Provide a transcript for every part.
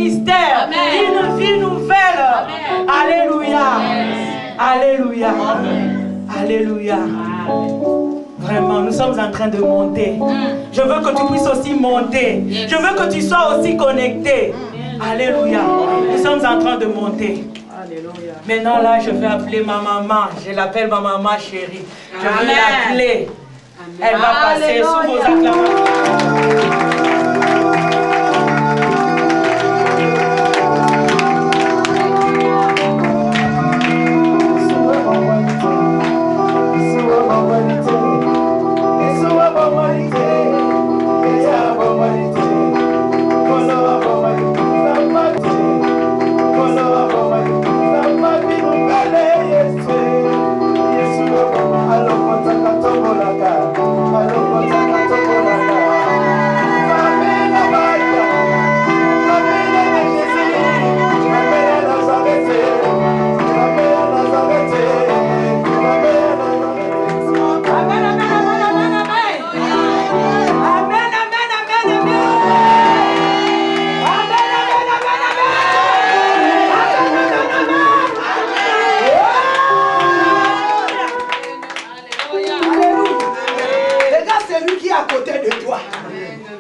mystère d'une vie nouvelle. Alléluia. Alléluia. Alléluia. Vraiment, nous sommes en train de monter. Je veux que tu puisses aussi monter. Je veux que tu sois aussi connecté. Alléluia. Nous sommes en train de monter. Alléluia. Maintenant là, je vais appeler ma maman. Je l'appelle ma maman chérie. Je vais l'appeler. Elle va passer sous vos acclamations.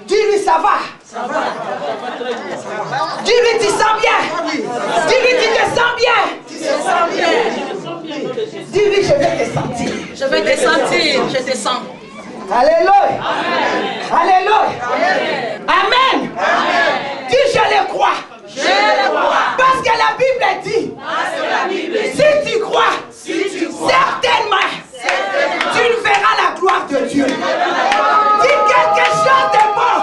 Dis-lui ça va. Dis-lui tu sens bien. Dis-lui tu te sens bien. Dis-lui je vais te sentir. Je vais te sentir, je te sens. Alléluia. Alléluia. Amen. Dis je le crois. Je le crois. Parce que la Bible dit. Si tu crois, certainement, tu ne verras la gloire de Dieu. Si quelque chose de bon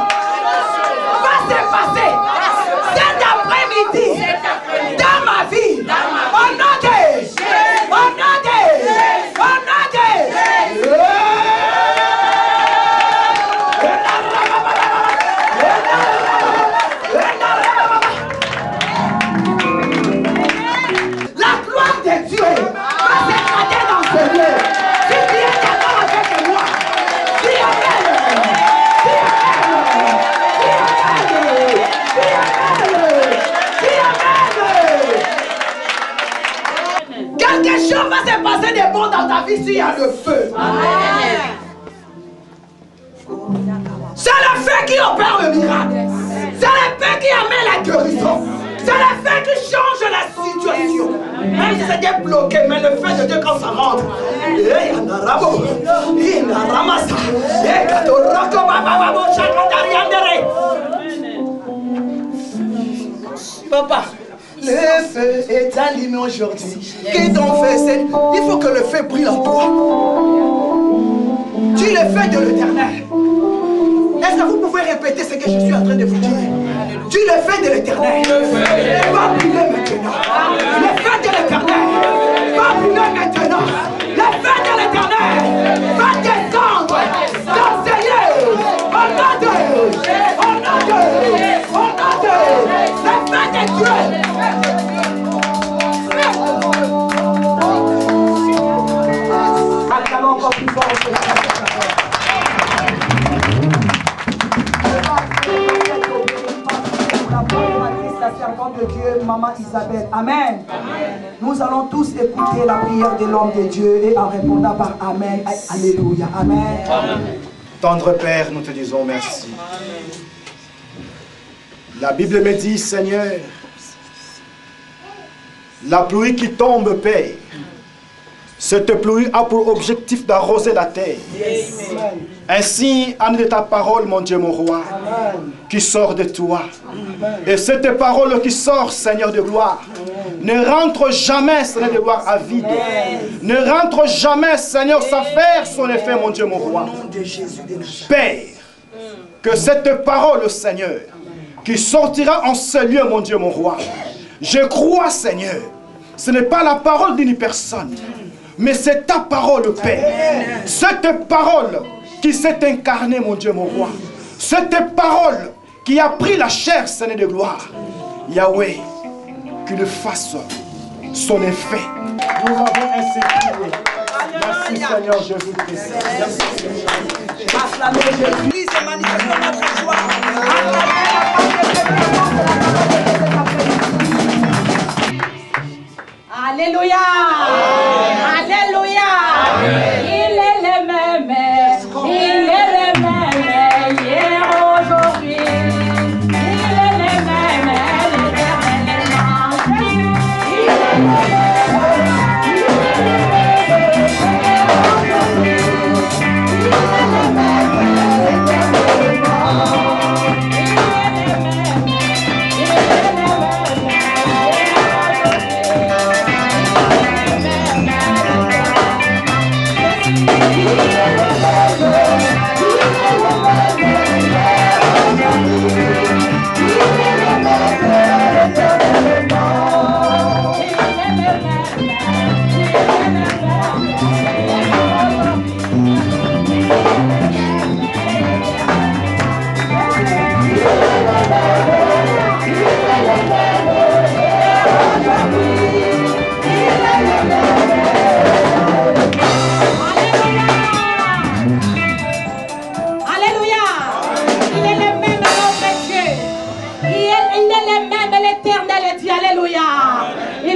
va se passer cet après-midi dans ma vie, au nom de la gloire de Dieu va s'écraser dans ce lieu. Si tu es d'accord avec moi, dis amen. Quelque chose va se passer de bon dans ta vie s'il y a le feu. C'est le feu qui opère le miracle. C'est le feu qui amène la guérison. C'est le feu qui change la situation. Même si c'était bloqué, mais le feu de Dieu quand ça rentre. Papa, le feu est allumé aujourd'hui. Que ton feu, il faut que le feu brille en toi. Tu es le feu de l'Éternel. Est-ce que vous pouvez répéter ce que je suis en train de vous dire? Tu es le feu de l'Éternel. Va brûler maintenant. Le feu de l'Éternel. Va brûler maintenant. Le feu de l'Éternel va descendre dans ce lieu. Au nom de le feu de Dieu. Acclamons encore plus fort. La servante de Dieu, Maman Isabelle. Amen. Nous allons tous écouter la prière de l'homme de Dieu et en répondant par Amen. Alléluia. Amen. Tendre Père, nous te disons merci. La Bible me dit, Seigneur, la pluie qui tombe paye. Cette pluie a pour objectif d'arroser la terre. Ainsi, en de ta parole, mon Dieu, mon roi, qui sort de toi. Et cette parole qui sort, Seigneur de gloire, ne rentre jamais, Seigneur de gloire, à vide. Ne rentre jamais, Seigneur, sans faire son effet, mon Dieu, mon roi. Père, que cette parole, Seigneur, qui sortira en ce lieu, mon Dieu, mon roi, je crois, Seigneur, ce n'est pas la parole d'une personne, mais c'est ta parole, Père. Cette parole qui s'est incarnée, mon Dieu, mon roi. Cette parole qui a pris la chair, Seigneur de gloire. Yahweh, qu'il fasse son effet. Nous avons ainsi prié. Merci, Seigneur Jésus-Christ. Acclamez Jésus. Manifestons notre joie. Alléluia. Alléluia. Il est le même. Il est le même hier, aujourd'hui. Il est le même éternellement. Il est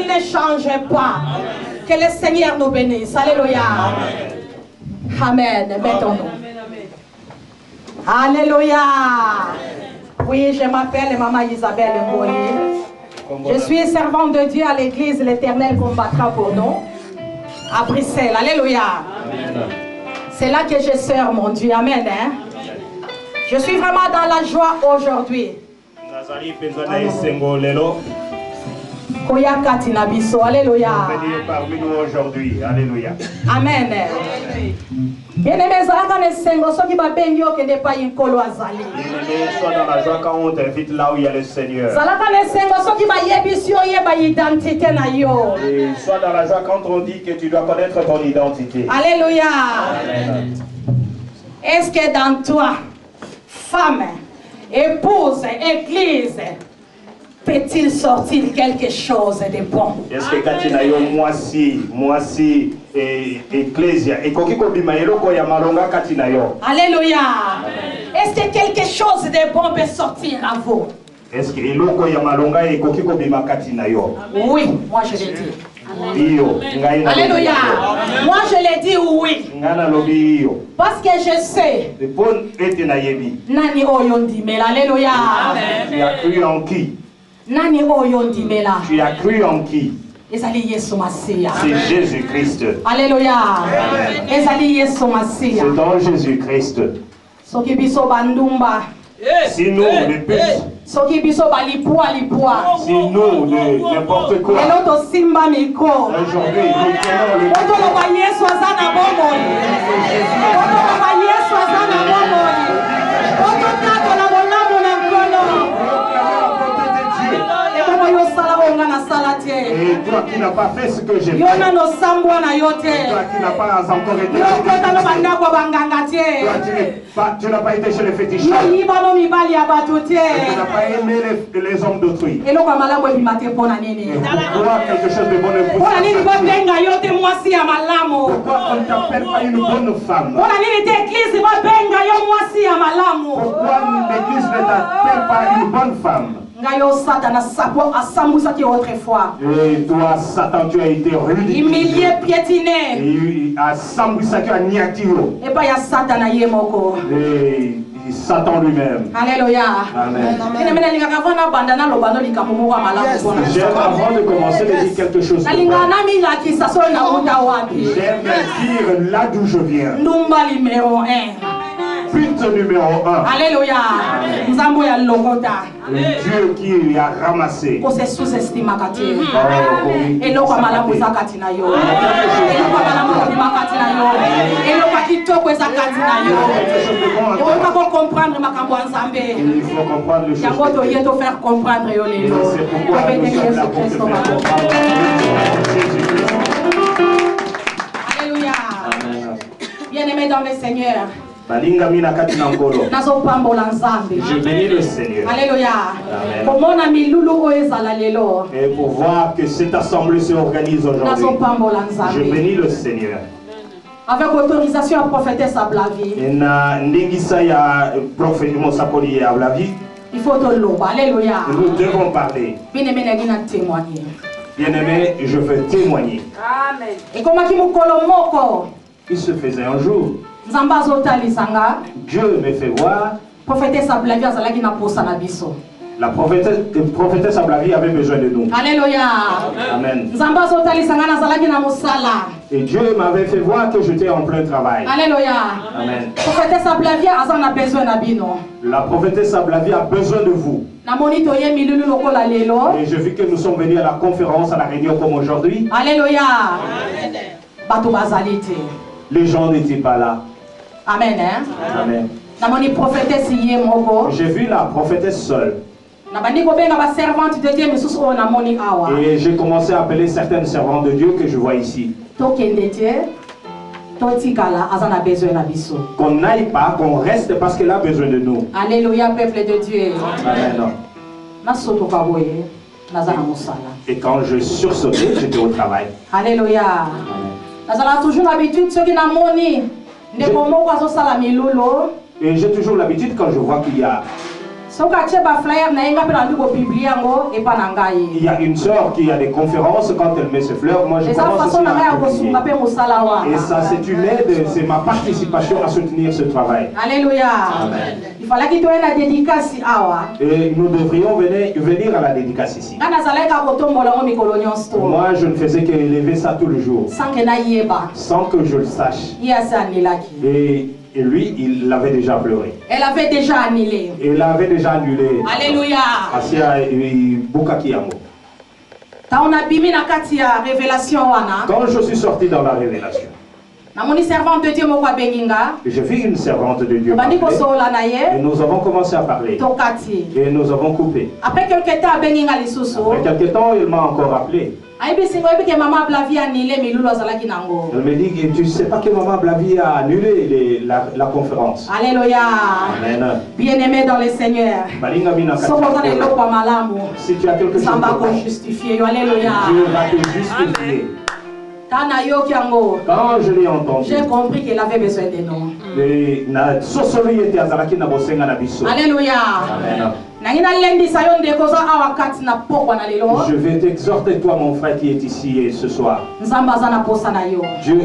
le change pas. Que le Seigneur nous bénisse. Alléluia. Amen. Mettons-nous. Alléluia. Oui, je m'appelle Maman Isabelle Mboyi. Je suis servante de Dieu à l'église. L'Éternel combattra pour nous. À Bruxelles. Alléluia. C'est là que je sers mon Dieu. Amen. Hein? Je suis vraiment dans la joie aujourd'hui. Alléluia. Parmi nous aujourd'hui. Alléluia. Amen. Bien-aimés, soit dans la joie quand on t'invite là où il y a le Seigneur. Et sois dans la joie quand on dit que tu dois connaître ton identité. Alléluia. Est-ce que dans toi, femme, épouse, église, peut-il sortir quelque chose de bon? Est-ce que Katina yo moisi ecclésia et kokiko bimayelo ko ya malonga Katina yo? Alléluia. Est-ce que quelque chose de bon peut sortir à vous? Est-ce que eloko ya malonga et kokiko bima Katina yo? Oui, moi je l'ai dit. Alléluia. Moi je l'ai dit oui. Parce que je sais. Nani oyondimela. Alléluia. Tu as cru en qui? Nani oyondimela. Tu as cru en qui? C'est Jésus-Christ. Alléluia. C'est dans Jésus-Christ. Si nous, les petits, si nous, n'importe quoi, aujourd'hui, nous et toi qui n'as pas fait ce que j'ai fait, toi qui n'as pas encore été tu n'as pas été chez les fétichistes, tu n'as pas aimé les hommes d'autrui. Et pourquoi quelque chose de bon est pour pourquoi on ne t'appelle pas une bonne femme? Pourquoi l'église ne t'appelle pas une bonne femme? Et toi, Satan, tu as été rude, humilié, piétiné. Et à Samboussa, tu as niatiro. Et pas y a Satan à Yemoko. Et Satan lui-même. Alléluia. Amen. J'aime avant de commencer de dire quelque chose. J'aime dire là d'où je viens. Numéro 1. Pute numéro 1. Alléluia. Le Dieu qui a ramassé. Pour se sous-estimer. Et non pas mal pour Zakatina yo. Et non pas mal pour Zakatina yo. Et non pas qui toque Zakatina yo. Et on va comprendre ma cambo ensemble. Il faut comprendre les choses. Il faut te faire comprendre yo les lots. C'est pourquoi nous sommes là pour te faire comprendre. Alléluia. Bien-aimé dans le Seigneur. Je bénis le Seigneur. Alléluia. Et pour voir que cette assemblée se organise aujourd'hui, je bénis le Seigneur. Avec autorisation à prophéter sa blague. Il faut te louer. Alléluia. Nous devons parler. Bien-aimé, je veux témoigner. Amen. Ekomaki mukolo moko. Il se faisait un jour. Nzambe azotalisanga. Dieu me fait voir. Prophétesse Ablavi azalaki na posa na biso. La prophétesse Ablavi avait besoin de nous. Alléluia. Amen. Nzambe azotalisanga nazalaki na mosala. Et Dieu m'avait fait voir que j'étais en plein travail. Alléluia. Amen. Prophétesse Ablavi azana besoin na bino. La prophétesse Ablavi a besoin de vous. Et je vis que nous sommes venus à la conférence, à la réunion comme aujourd'hui. Alléluia. Les gens n'étaient pas là. Amen. Hein? Amen. J'ai vu la prophétesse seule. Et j'ai commencé à appeler certaines servantes de Dieu que je vois ici. Qu'on n'aille pas, qu'on reste parce qu'elle a besoin de nous. Alléluia, peuple de Dieu. Amen. Et quand je sursautais, j'étais au travail. Alléluia. J'ai toujours l'habitude, ceux qui n'ont et j'ai toujours l'habitude quand je vois qu'il y a une sœur qui a des conférences, quand elle met ses fleurs, moi je commence aussi à publier. Et ça c'est une aide, c'est ma participation à soutenir ce travail. Alléluia. Amen. Il fallait qu'il y ait une dédicace. Et nous devrions venir à la dédicace ici. Moi je ne faisais qu'élever ça tout le jour, sans que je le sache. Et lui, il l'avait déjà pleuré. Elle avait déjà annulé. Il avait déjà annulé. Alléluia. Quand je suis sorti dans la révélation, j'ai vu une servante de Dieu parler, et nous avons commencé à parler. Et nous avons coupé. Après quelques temps, il m'a encore appelé. Elle me dit que tu ne sais pas que Maman Blavi a annulé la conférence. Alléluia. Amen. Bien-aimé dans le Seigneur. Si tu as quelque chose de justifier. Alléluia. Dieu va te justifier. Quand je l'ai entendu, j'ai compris qu'elle avait besoin de nous. Alléluia. Amen. Je vais t'exhorter, toi mon frère qui est ici ce soir. Dieu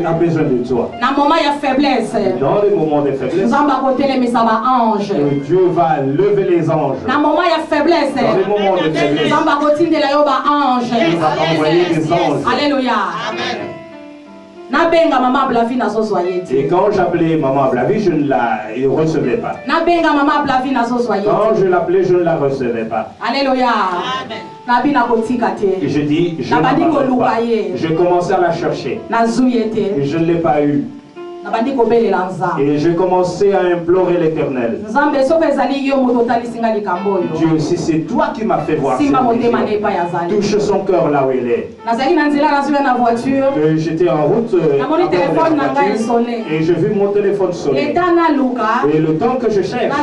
a besoin de toi. Dans les moments de faiblesse, Dieu va lever les anges. Dans les moments de faiblesse, Dieu va envoyer des anges. Alléluia. Amen. Et quand j'appelais Maman Blavi, je ne la recevais pas. Quand je l'appelais, je ne la recevais pas. Alléluia. Et je dis, je ne pas. Je commençais à la chercher. Et je ne l'ai pas eu. Et j'ai commencé à implorer l'Éternel. Dieu, si c'est toi qui m'as fait voir cette vision, touche son cœur là où il est. J'étais en route et j'ai vu mon téléphone sonner. Et le temps que je cherche,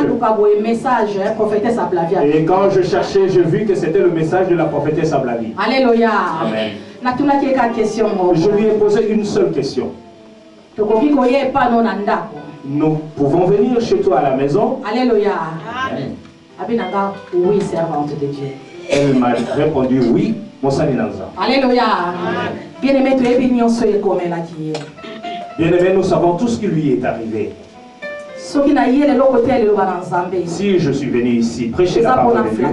et quand je cherchais, j'ai vu que c'était le message de la prophétesse Ablavi. Alléluia. Amen. Je lui ai posé une seule question. Nous pouvons venir chez toi à la maison. Alléluia. Oui, servante de Dieu. Elle m'a répondu oui, mon salinanza. Alléluia. Bien-aimé, nous savons tout ce qui lui est arrivé. Si je suis venu ici prêcher la parole de Dieu,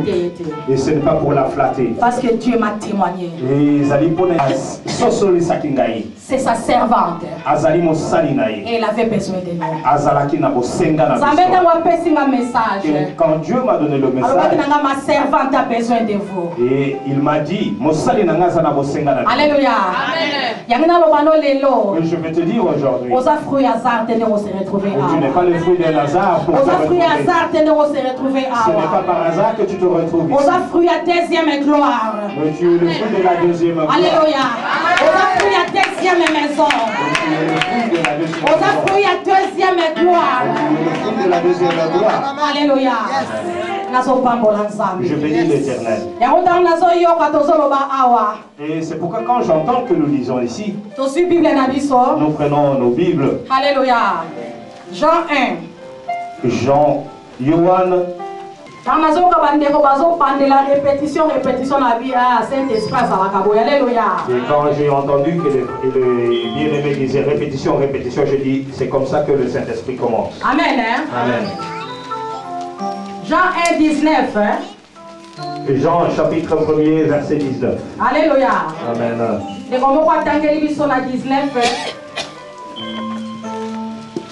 et ce n'est pas pour la flatter, parce que Dieu m'a témoigné. C'est sa servante. Et elle avait besoin de nous. Quand Dieu m'a donné le message, ma servante a besoin de vous. Et il m'a dit, Alléluia. Et je vais te dire aujourd'hui, tu n'es pas le fruit de Lazare pour te retrouver. Ce n'est pas par hasard que tu te retrouves ici. Deuxième gloire. Mais tu es le fruit de la deuxième gloire. Alléluia. Deuxième maison. Deuxième gloire. Alléluia. Je bénis l'Éternel. Et c'est pourquoi quand j'entends que nous lisons ici, nous prenons nos Bibles. Alléluia. Jean 1. Jean, Yohan Et quand j'ai entendu que le bien-aimé disait répétition, répétition, je dis c'est comme ça que le Saint-Esprit commence. Amen. Hein? Amen. Jean 1, 19. Hein? Jean chapitre 1er, verset 19. Alléluia. Amen.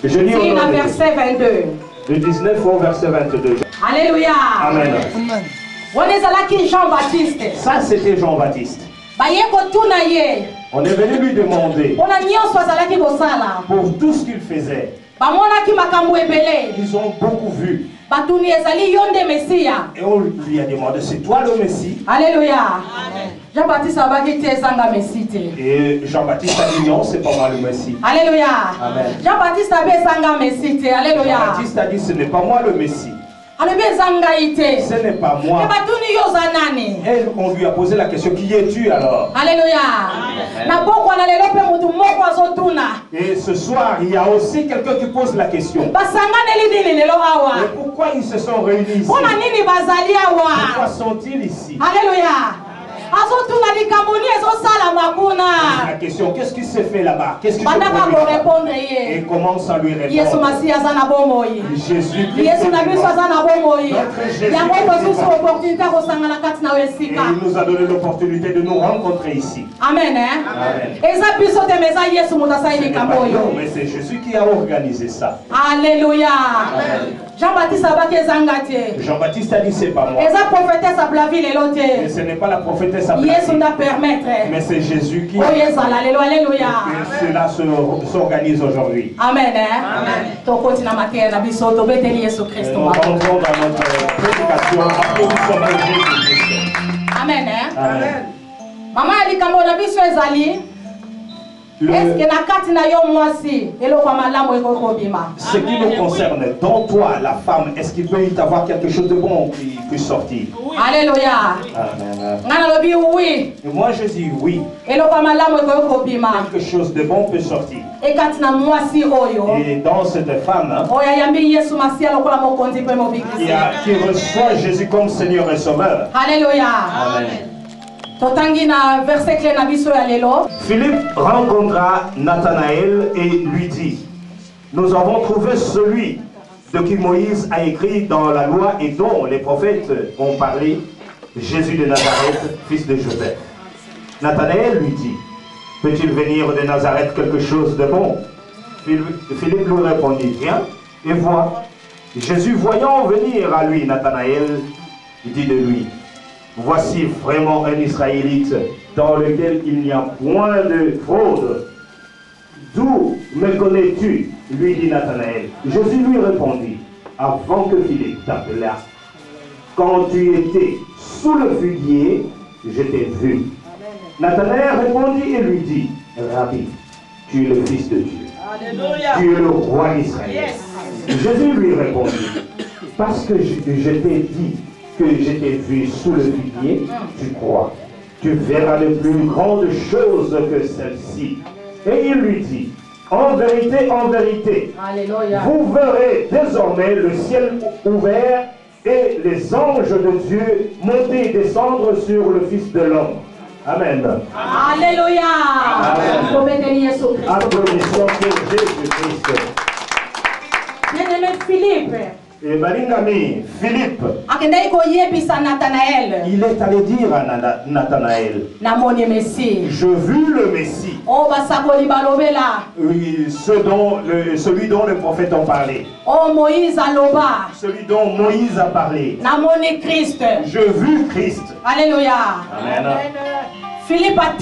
Je lis au verset 22. Du 19 au verset 22. Alléluia. Amen. Jean-Baptiste. Ça, c'était Jean-Baptiste. On est venu lui demander pour tout ce qu'il faisait. Ils ont beaucoup vu. Et on lui a demandé, c'est toi le Messie? Alléluia. Jean-Baptiste a dit, et Jean-Baptiste a dit, non, c'est pas moi le Messie. Alléluia. Amen. Jean-Baptiste a dit, Alléluia. Jean-Baptiste a dit, ce n'est pas moi le Messie. Ce n'est pas moi. Et on lui a posé la question, qui es-tu alors? Alléluia. Et ce soir, il y a aussi quelqu'un qui pose la question. Mais pourquoi ils se sont réunis ici? Pourquoi sont-ils ici? Alléluia. La question, qu'est-ce qui s'est fait là-bas? Qu'est-ce qui se fait? Et commence à lui répondre. Jésus-Christ. Et il nous a donné l'opportunité de nous rencontrer ici. Amen. Amen. Mais c'est Jésus qui a organisé ça. Alléluia. Jean-Baptiste a dit, c'est pas moi. Mais ce n'est pas la prophétesse à mais c'est Jésus qui. Et cela s'organise aujourd'hui. Amen. Nous rentrons dans notre prédication. Applaudissons pour Jésus-Christ. Amen. Maman a dit ce qui nous concerne, dans toi, la femme, est-ce qu'il peut y avoir quelque chose de bon qui puisse sortir? Alléluia. Amen. Et moi je dis oui. Quelque chose de bon peut sortir. Et dans cette femme qui reçoit Jésus comme Seigneur et Sauveur. Alléluia. Amen. Philippe rencontra Nathanaël et lui dit, nous avons trouvé celui de qui Moïse a écrit dans la loi et dont les prophètes ont parlé, Jésus de Nazareth, fils de Joseph. Nathanaël lui dit, peut-il venir de Nazareth quelque chose de bon? Philippe lui répondit, viens et vois. Jésus, voyant venir à lui Nathanaël, dit de lui, voici vraiment un Israélite dans lequel il n'y a point de fraude. D'où me connais-tu? Lui dit Nathanaël. Jésus lui répondit, avant que Philippe t'appelât, quand tu étais sous le figuier, je t'ai vu. Nathanaël répondit et lui dit, Rabbi, tu es le Fils de Dieu. Alléluia. Tu es le roi d'Israël. Yes. Jésus lui répondit, parce que je t'ai dit que je t'ai vu sous le figuier, tu crois. Tu verras de plus grandes choses que celles-ci. Et il lui dit, en vérité, Alléluia, vous verrez désormais le ciel ouvert et les anges de Dieu monter et descendre sur le Fils de l'homme. Amen. Alléluia. Applaudissons pour Jésus-Christ. Bien-aimé Philippe. Et Balingami, Philippe, il est allé dire à Nathanaël, je vis le Messie. Oui, celui dont les prophètes ont parlé. Celui dont Moïse a parlé. Je vis Christ. Alléluia. Amen. Philippe a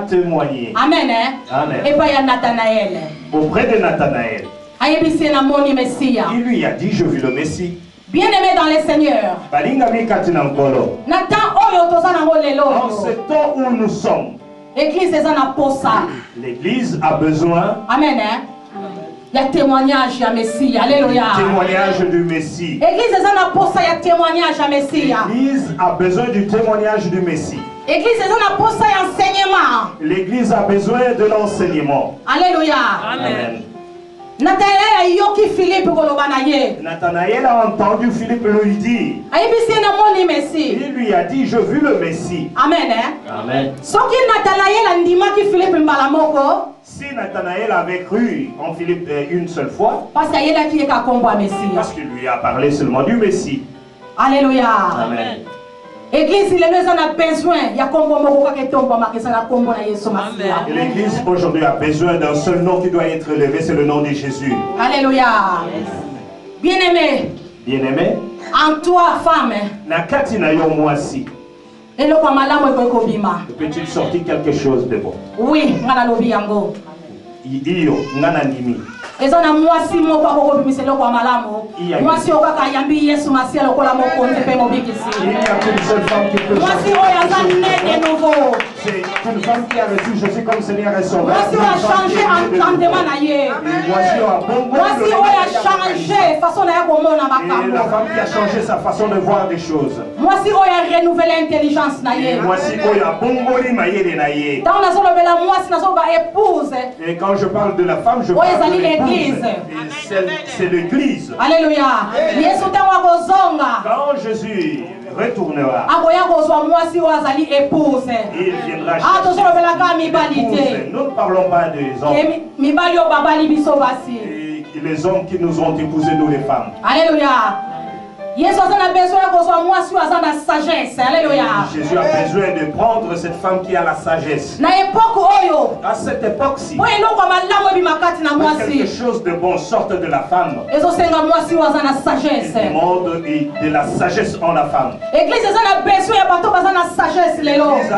témoigné. Amen. Amen. Et pas Nathanaël. Auprès de Nathanaël. Il lui a dit, je vis le Messie. Bien-aimé dans le Seigneur. En ce temps où nous sommes, l'Église a besoin. Amen. Il y a témoignage à Messie. Alléluia. Témoignage du Messie. L'église a besoin du témoignage du Messie. L'église a besoin de l'enseignement. Alléluia. Amen. Nathanaël a entendu Philippe lui dire. Il lui a dit, je vis le Messie. Amen. Amen. Si Nathanaël avait cru en Philippe une seule fois, parce qu'il lui a parlé seulement du Messie. Alléluia. Amen. Église, il a besoin. Et l'église aujourd'hui a besoin d'un seul nom qui doit être élevé, c'est le nom de Jésus. Alléluia. Bien-aimé. Bien-aimé. En toi, femme. Nakati na yo mwasi. Peut-il sortir quelque chose de bon? Oui, Iyo, ngana nimi. ezana mwasi moko akokobimisa eloko ya malamu mwasi oyo kaka ayambi yesu masiya lokola mokonzi mpe mobikisi mwasi oyo aza né de nouveau c'est une femme qui a reçu Jésus comme Seigneur et Sauveur. Mwasi oyo achangé entendement na ye mwasi oyo achangé façon na ye komona makambo et la femme qui a changé sa façon de voir des choses mwasi oyo a renouvelé intelligence na ye mwasi oyo abongoli mayele na ye ntango nazolobela mwasi nazoloba épouse et quand je parle de la femme je parle de l'épouse. C'est l'église. Alléluia. Quand Jésus retournera, il viendra chercher. Nous ne parlons pas des hommes. Et les hommes qui nous ont épousés, nous les femmes. Alléluia. Jésus a besoin de prendre cette femme qui a la sagesse. À cette époque-ci, quelque chose de bon sorte de la femme. Il demande de la sagesse en la femme. L'église a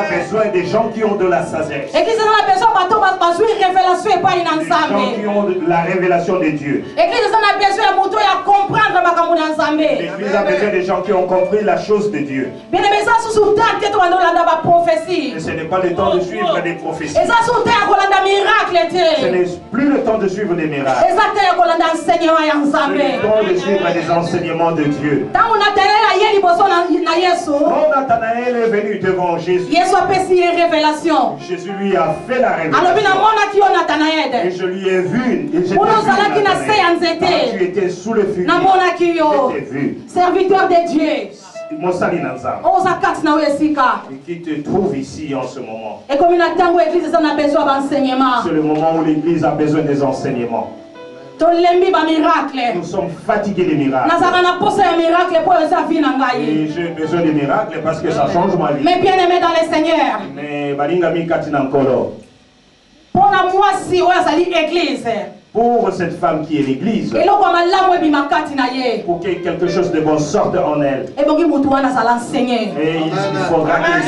besoin des gens qui ont de la sagesse. Des gens qui ont de la révélation de Dieu. L'église a besoin des gens qui ont compris la chose de Dieu. Et ce n'est pas le temps de suivre des prophéties. Ce n'est plus le temps de suivre des miracles. C'est le temps de suivre des enseignements de Dieu. Quand Nathanaël est venu devant Jésus, Jésus lui a fait la révélation. Et je lui ai vu. Et je tu étais sous le figuier. Je t'ai vu. Serviteur de Dieu. Et qui te trouve ici en ce moment. C'est le moment où l'église a besoin des enseignements. Nous sommes fatigués des miracles. Et j'ai besoin des miracles parce que ça change ma vie. Mais bien aimé dans le Seigneur. Mais balinga mi katina nkolo. Pour cette femme qui est l'église, pour que quelque chose de bon sorte en elle, et il faudra qu'elle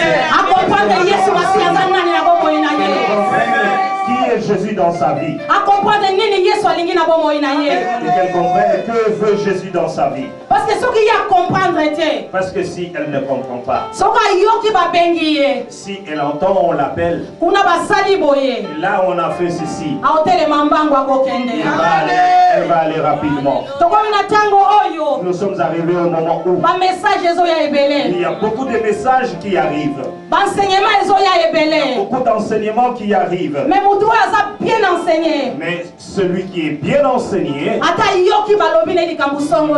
qui est Jésus dans sa vie. Et qu'elle comprenne que veut Jésus dans sa vie. Parce que si elle ne comprend pas, si elle entend, on l'appelle. Là, on a fait ceci. Elle va aller rapidement. Nous sommes arrivés au moment où il y a beaucoup de messages qui arrivent. Il y a beaucoup d'enseignements qui arrivent. Mais celui qui est bien enseigné,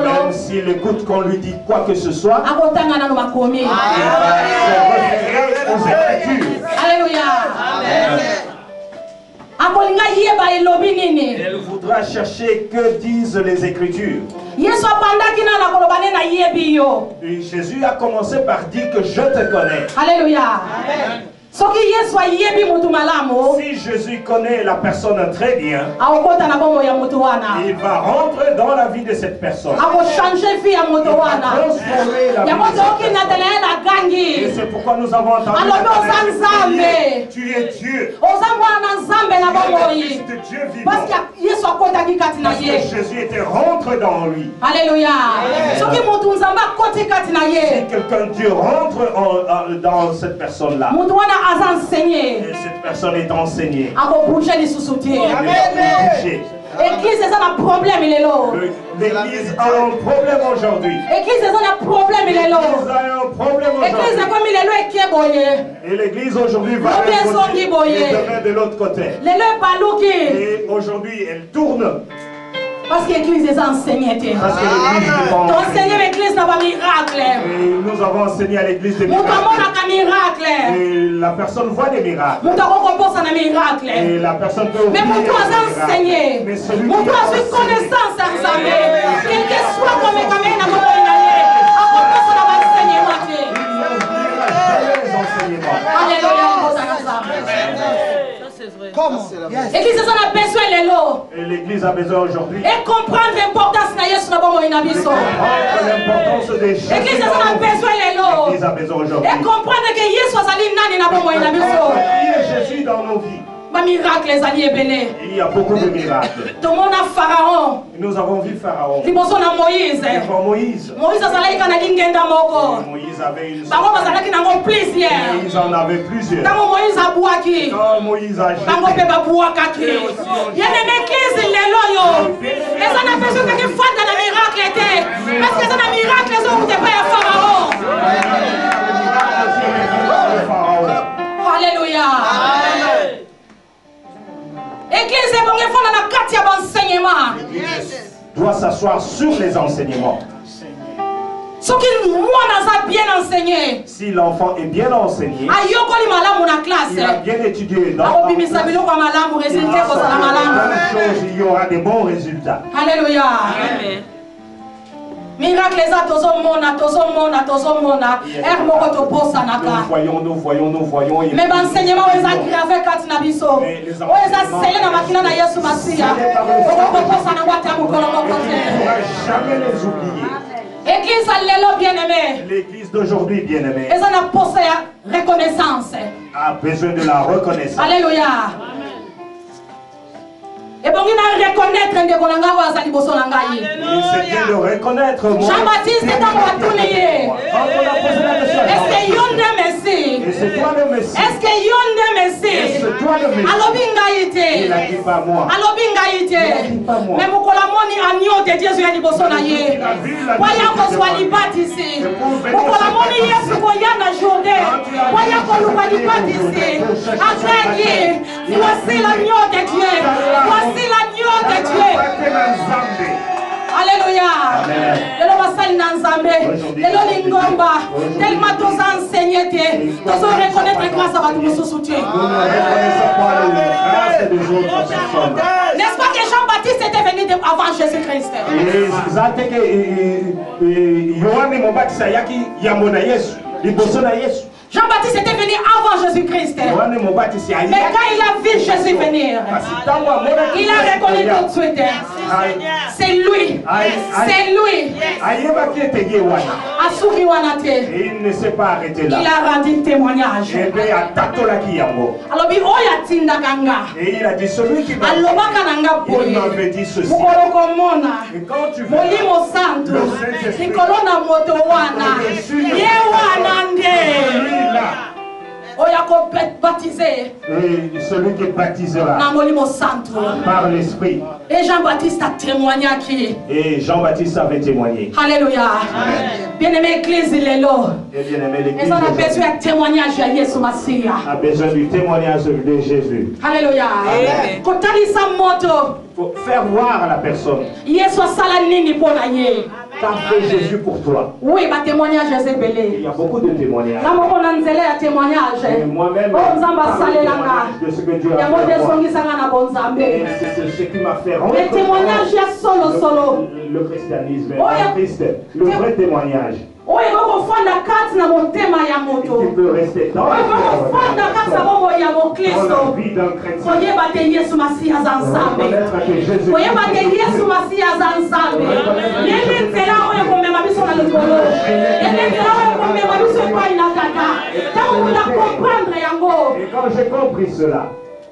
même s'il écoute qu'on lui dit quoi que ce soit, il va se référer aux Écritures. Alléluia. Elle voudra chercher que disent les Écritures. Et Jésus a commencé par dire que je te connais. Alléluia. Amen. Si Jésus connaît la personne très bien, il va rentrer dans la vie de cette personne. Il va transformer la vie de et c'est pourquoi nous avons entendu tu es Dieu. Fils de Dieu vivant. Parce que Jésus était rentré dans lui. Alléluia. Si quelqu'un Dieu rentre dans cette personne-là, et cette personne est enseignée. L'église a un problème, il est là. L'église a un problème aujourd'hui. L'église a un problème, il est là. L'église comme il est là et l'église aujourd'hui va de l'autre côté. Et aujourd'hui elle tourne. Parce que l'église est enseignée. Parce que l'église n'est pas enseignée. L'église n'a pas miracle. Et nous avons enseigné à l'église des Mon miracles. miracle. Et la personne voit des miracles. Mon miracle. Et la personne peut Mais pour toi enseigner, mais celui pour qui toi a une enseigné, connaissance ensemble, quel que soit comme caméra, à propos de l'enseignement. les enseignements. Alléluia. Comment? L'église a besoin de l'eau. Et l'église a besoin aujourd'hui Et comprendre l'importance de Jésus dans le monde. l'importance des choses. L'église a besoin de l'eau. L'église a besoin aujourd'hui. Et comprendre que Jésus a allé dans le monde. Qui est Jésus dans nos vies? Miracle les alliés bénis. Il y a beaucoup de miracles. Tout le monde a Pharaon. Nous avons vu Pharaon. Devant Moïse. Devant Moïse. Moïse a allé dans l'ingenda moko. Moïse avait une Bango bazalaki nango plusieurs. Moïse en avait plusieurs. Tango Moïse a buaki. Quand Moïse a Bango jeté, pe ba buakaki. Yene église lelo yo. Et ça n'a besoin que fois dans le miracle était. Parce que ça n'a miracle les autres pas à Pharaon. Alléluia. Église est bonne fois dans la quartier d'enseignement. doit s'asseoir sur les enseignements. Ce qui moi n'a bien enseigné. Si l'enfant est bien enseigné, Il a bien étudié dans la même chose, il y aura des bons résultats. Alléluia. Miracle les Nous voyons. Mais l'enseignement est aggravé quand il a biso. Jamais les oublier. Église bien-aimée. L'église d'aujourd'hui, bien-aimée, Et ça n'a pas reconnaissance. a besoin de la reconnaissance. Alléluia. Et bon, il a reconnaître un C'est bien de reconnaître moi. Jean-Baptiste est en retourné. Quand on a posé la question à Est-ce que Jean-Baptiste, Yonde Messi? et c'est toi le Messie. Est-ce que Yonde Et Messi? c'est toi le Messie. Alors Il bingaïté. a dit pas moi. Alors bingaïté. Mais mon colamoni agneau de Dieu est liboso na ye. Voyons qu'on soit libat ici. Mon colamoni yesu koyana journée. Voyons qu'on nous libat ici. Agrégé. Voici l'agneau de Dieu. Voici l'agneau de Dieu. Alléluia. Lelo basali na nzambe. Lelo lingomba. Tellement tous enseignés. Tous reconnaître grâce à votre soutien. Nous ne reconnaissons pas la grâce des autres personnes. N'est-ce pas que Jean-Baptiste était venu avant Jésus-Christ? Yohane Mobatiza yaki yambo na Yesu, liboso na Yesu. Jean-Baptiste était venu avant Jésus-Christ. Yohane Mobatiza Mais quand il a vu Jésus venir, il a reconnu tout de suite. C'est lui. C'est lui. ayebaki ete ye wana. Asuri Wanate. Et il ne s'est pas arrêté là. Il a rendu témoignage. Et puis atatolaki yango. Alors, il a tinda kanga. Et il a dit celui qui m'a Alors, nanga il boye. m'avait dit ceci. Mukolokomona. Et quand tu veux Molimo Santo. Nikolona moto wana. Ye wana nde. celui-là, Oyako baptisé. et celui qui baptisera Na Molimo Santo. par l'Esprit. Et Jean-Baptiste a témoigné à qui? Et Jean-Baptiste avait témoigné. Alléluia. Bien-aimé Église, il est là. Et bien aimé, Et l'église on a d'aujourd'hui besoin de témoignage à Jésus Massia. a besoin du témoignage de Jésus. Alléluia. Kotalisa moto. Il faut faire voir à la personne Yesu asala nini pona ye. qu'a fait Jésus pour toi. Oui, ba témoignage Il ezebele. y a beaucoup de témoignages. Na moko na nzela ya Et témoignage. moi-même, Oh nzamba par le salelanga. témoignage de ce que Dieu a Ya fait mote pour moi. songisanga na bonzambe. Et c'est ce qui m'a fait rendre Les témoignages ya solo solo. le christianisme, Oh, il y a- le Christ, le vrai témoignage Oyo kokofanda kati na motema ya moto. qui peut rester dans Oyo kokofanda kati na bombo ya dans la mokristo. vie d'un chrétien. Koyeba te Yesu Masiya aza nzambe. Reconnaître que Jésus Koyeba te Yesu Masiya aza nzambe. Yende nzela oyo komema biso na likolo. Yende nzela oyo komema biso epai na tata. Ntango mutu akomprendre yango. Et quand j'ai compris cela,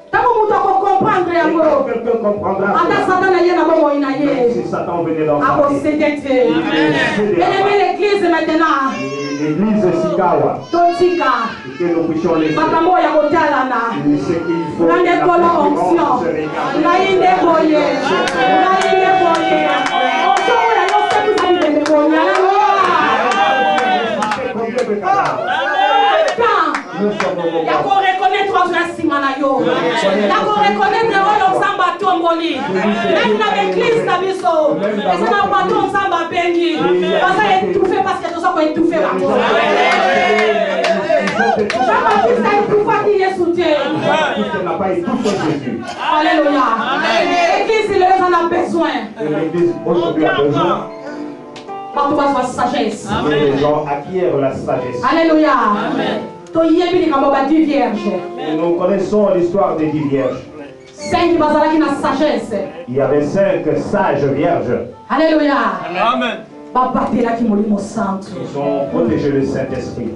Ntango mutu akokomprendre et yango. quand quelqu'un comprendra Ata cela, Satan aye na bomoi na même ye. si Satan venait dans sa vie, Akosede te. Bien-aimé l'église maintenant. l'église Sikawa, Totika. que nous puissions laisser Makambo ya kotalana. ce qu'il faut. Nande La kolo concurrence onction. se regarde. Nainde boye. Nainde boye. Onction oyo yose kuzali bebe boye. Combien de cadavres? Nous sommes au Ya moment. ko reconnaître ozwa nsima na yo. Ya ko reconnaître oyo nzambe atoma tomboli. Même dans l'église, na biso. Et c'est dans bateau ensemble bengi. Parce que étouffé parce que tout ça peut étouffer la terre. Jean-Baptiste a étouffé qui est soutien. N'a pas étouffé Jésus. Alléluia. L'église, il en a besoin. L'église aujourd'hui a besoin. Partout va sa sagesse. Que les gens acquièrent la sagesse. Alléluia. Et nous connaissons l'histoire des 10 vierges. 5 bazalaki na sagesse. Il y avait 5 sages vierges. Alléluia. Amen. Babatelaki molimo santo. Ils ont protégé le Saint-Esprit.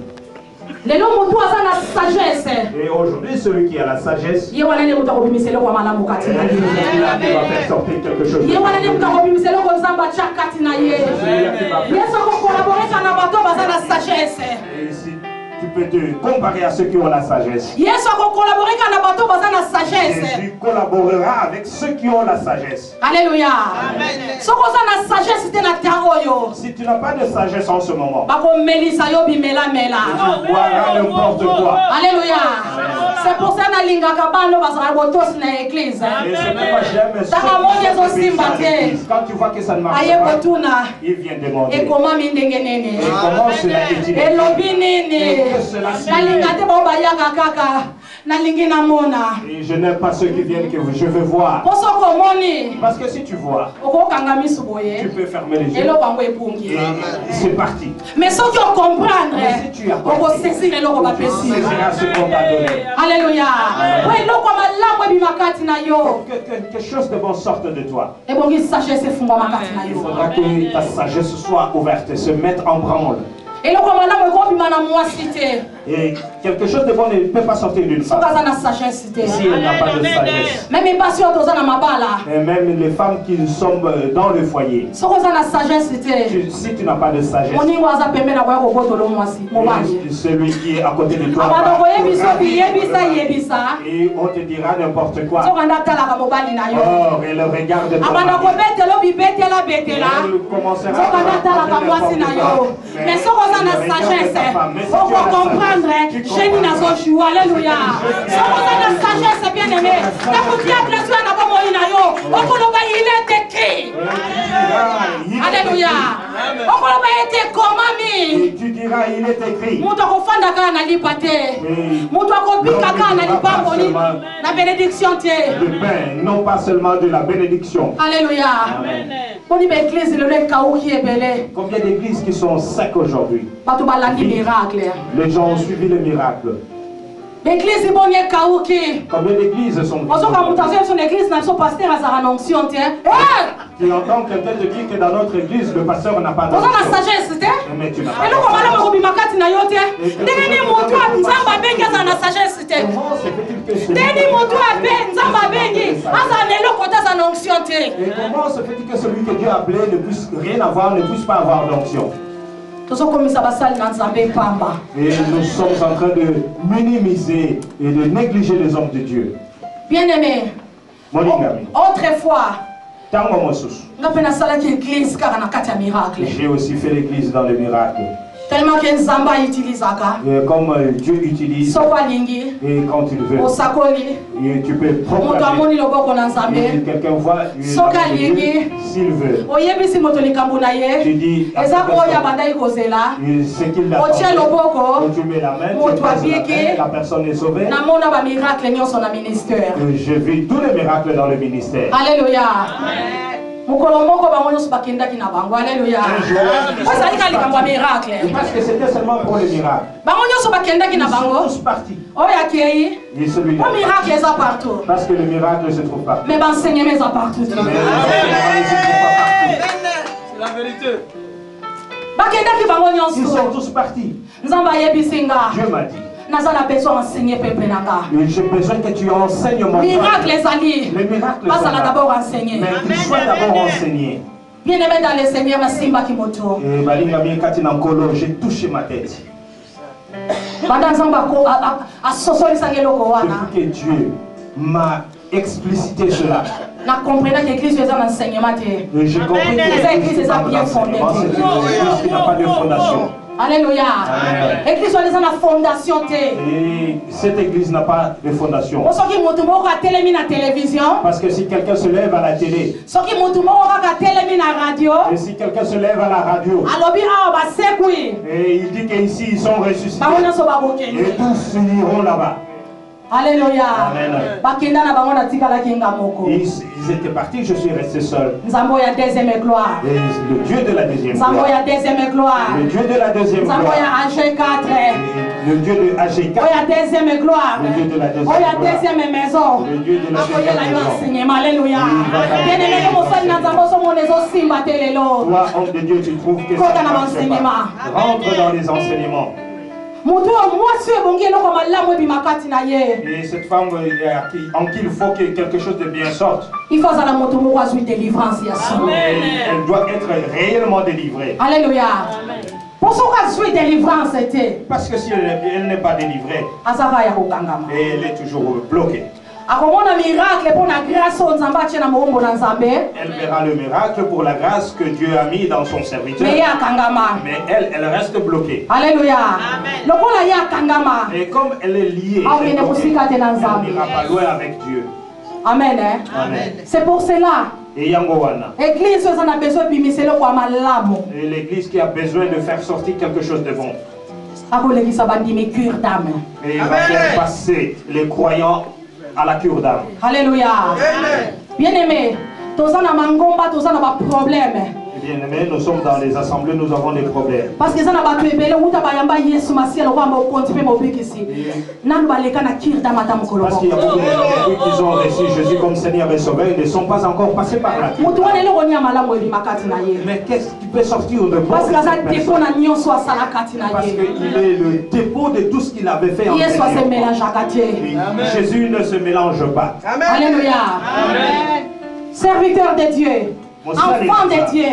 Lelo moto aza na sagesse. Et aujourd'hui, celui qui a la sagesse, Ye wana ne moto akobimisela kwa malamu kati na ye. il va faire sortir quelque chose. Ye wana ne moto akobimisela kwa nzamba cha kati na ye. Yesu ko collaborer na bato baza na sagesse. Et ici, tu peux te comparer à ceux qui ont la sagesse. Yesu ko collaborer na bato baza na sagesse. Jésus collaborera avec ceux qui ont la sagesse. Alléluia. Amen. Soko za na sagesse te na taoyo. Si tu n'as pas de sagesse en ce moment, Bako melisa yo bimela mela. tu boiras n'importe quoi. Alléluia. C'est pour ça na linga kabano bazara botos na église. Et c'est pourquoi j'aime ceux Taka moja zo qui simba te. l'église. Quand tu vois que ça ne marche Aye pas, kotuna. il vient demander. E koma mindenge nene. Et comment cela est-il? E lobi nene. Na linga te ba bayaka kaka. Na lingi na mona. Et je n'aime pas ceux qui viennent que je veux voir. Poso komoni. Parce que si tu vois, Oko kangami tu suboye. peux fermer les yeux. Elo bango epungi. Et c'est parti. Mais ceux qui ont comprendre. Mais si tu as Oko saisir eloko ba pesi. C'est ce qu'on t'a donné. Alléluia. Ouais, eloko malamu ebimakati na yo. Que quelque chose de bon sorte de toi. Ebongi sagesse fungwa makati na Il yo. faudra que ta sagesse soit ouverte, se mettre en branle. Eloko malamu ekobima na mwasi te. Et quelque chose de bon ne peut pas sortir d'une femme Soka za na sagesse te. si elle n'a pas de sagesse. Même les patients toza na mabala. Et même les femmes qui sont dans le foyer. Soko za na sagesse te. Si tu n'as pas de sagesse, Moningo aza pembe na kwa kobotolo mwasi. Mobali. celui qui est à côté de toi Abana va koyebisa te biyebisa rabaisser. yebisa. Et on te dira n'importe quoi. Soka ndatalaka mobali na yo. Or, elle regarde ton Abana mari. kobetelo bibetela betela. Elle commencera Soka à ndatalaka raconter mwasi na n'importe yo. quoi. Mais soko za na regarde sagesse. ta femme. Mais si tu Oko as la comprendre. sagesse, tu Génie na zo joue. Alléluia. Soko za na sagesse bien aimé. Ta diable tu na bomo ina yo. Oko lo ba il est écrit. Alléluia. Oko lo ba été komami. Et tu diras, il est écrit. Mutu akofanda kaka na lipa te. Mutu akobika kaka na lipamboli na bénédiction te. Le pain, non pas seulement de la bénédiction. Alléluia. Boni ba église le kauki ebele. Combien d'églises qui sont secs aujourd'hui? Bato balandi miracle. Les gens ont suivi le miracle. L'église boni kauki. Combien d'églises sont Ozoka mutazo son église na so pasteur azara onction te. Tu entends quelqu'un te dire que dans notre église, le pasteur n'a pas Ozo na d'onction. sagesse te. Mais tu n'as pas Eloko malamu d'onction. kobima kati na yo te. Ndenge ni mutu nzamba bengi aza na sagesse te. Comment se fait-il que celui Ndenge ni mutu abe nzamba bengi aza na eloko te aza na onction te. Et comment se fait-il que celui que Dieu a appelé ne puisse rien avoir, ne puisse pas avoir d'onction? Tozokomisa basali na nzambe pamba. Et nous sommes en train de minimiser et de négliger les hommes de Dieu. Bien-aimé, Molingami, autrefois, tango mosusu. nga pe nasalaki église kaka na kati ya miracle. J'ai aussi fait l'église dans le miracle. Tellement que nzambe autilisaka. Et comme Dieu utilise, Soko alingi, et quand il veut, osakoli, et tu peux moto proclamer. amoni loboko na Et nzambe. quelqu'un voit Soki la main de Dieu, alingi. s'il veut. Oyebisi moto likambo na Tu ye. dis à Eza cette koya personne, bandai kozela. ce qu'il a Otie fait. loboko. Tu mets la main, Moto tu passes la abieki. main, la personne est sauvée. Namona ba miracle nyonso na ministère. Je vis tous les miracles dans le ministère. Alléluia. Mukolo moko bango nyonso bakendaki na bango. Alléluia. Ozali ka likambo ya miracle. Parce que c'était seulement pour les miracles. Bango nyonso bakendaki na Ils sont bango. tous partis. Oyo akei. Et celui-là. Le miracle eza partout. Parce que le miracle se trouve partout. Mais l'enseignement eza partout. Mais les enseignements ne se trouvent pas partout. C'est la vérité. Bakendaki bango Ils nyonso. sont tous partis. Nzambe ayebisi nga. Dieu m'a dit. Naza na besoin enseigner peuple nanga. Mais j'ai besoin que tu enseignes mon Miracle peuple. ezali. Les miracles sont Basala là. d'abord enseigner. Mais qu'ils soient d'abord enseignés. Bien-aimé dans le Seigneur, Masimba Kimoto. Et Balingami Katinankolo, j'ai touché ma tête. Pendant Nzambe asosolisa ngeloko wana. Depuis que Dieu m'a explicité cela. Na comprendre que l'église est un enseignement. Et j'ai compris que Les églises l'église sont n'est bien pas fondées. d'enseignement, c'est une église qui n'a pas de fondation. Alléluia. Église on est dans la fondation. Et cette église n'a pas de fondation. télévision. Parce que si quelqu'un se lève à la télé, et si quelqu'un se lève à la radio, et il dit qu'ici ils sont ressuscités, et tous s'uniront là-bas. Alléluia. Ils étaient partis, je suis resté seul. Et le Dieu de la deuxième gloire. Le Dieu de la deuxième gloire. Le Dieu de AG4. Le Dieu de la deuxième gloire. Le Dieu de la deuxième maison. Alléluia. Toi, homme de Dieu, tu trouves que ça ne marche pas. Rentre dans les enseignements. Et cette femme en qui il faut que quelque chose de bien sorte. Il faut que délivrance. Elle doit être réellement délivrée. Alléluia. Parce que si elle n'est pas délivrée, elle est toujours bloquée. Elle verra le miracle pour la grâce que Dieu a mis dans son serviteur. Mais elle reste bloquée. Alléluia. Et comme elle est liée, elle n'ira pas loin avec Dieu. Amen. Amen. C'est pour cela. Et l'église a besoin de l'église qui a besoin de faire sortir quelque chose de bon. Et il va faire passer les croyants à la cure d'âme. Alléluia. Bien-aimé, tous en mangomba, tous en a problème. Bien aimé, nous sommes dans les assemblées, nous avons des problèmes. Parce que ça n'a pas pu être Yesu Massia, le roi m'a continué mon pic ici. N'a pas les canards qui dans ma table. Parce qu'il y a beaucoup de qui ont reçu Jésus comme Seigneur et Sauveur, ils ne sont pas encore passés par là. Mais qu'est-ce qui peut sortir de bon? Parce qu'il est le dépôt de tout ce qu'il avait fait en Jésus ne se mélange pas. Alléluia. Serviteur de Dieu. Enfant de Dieu.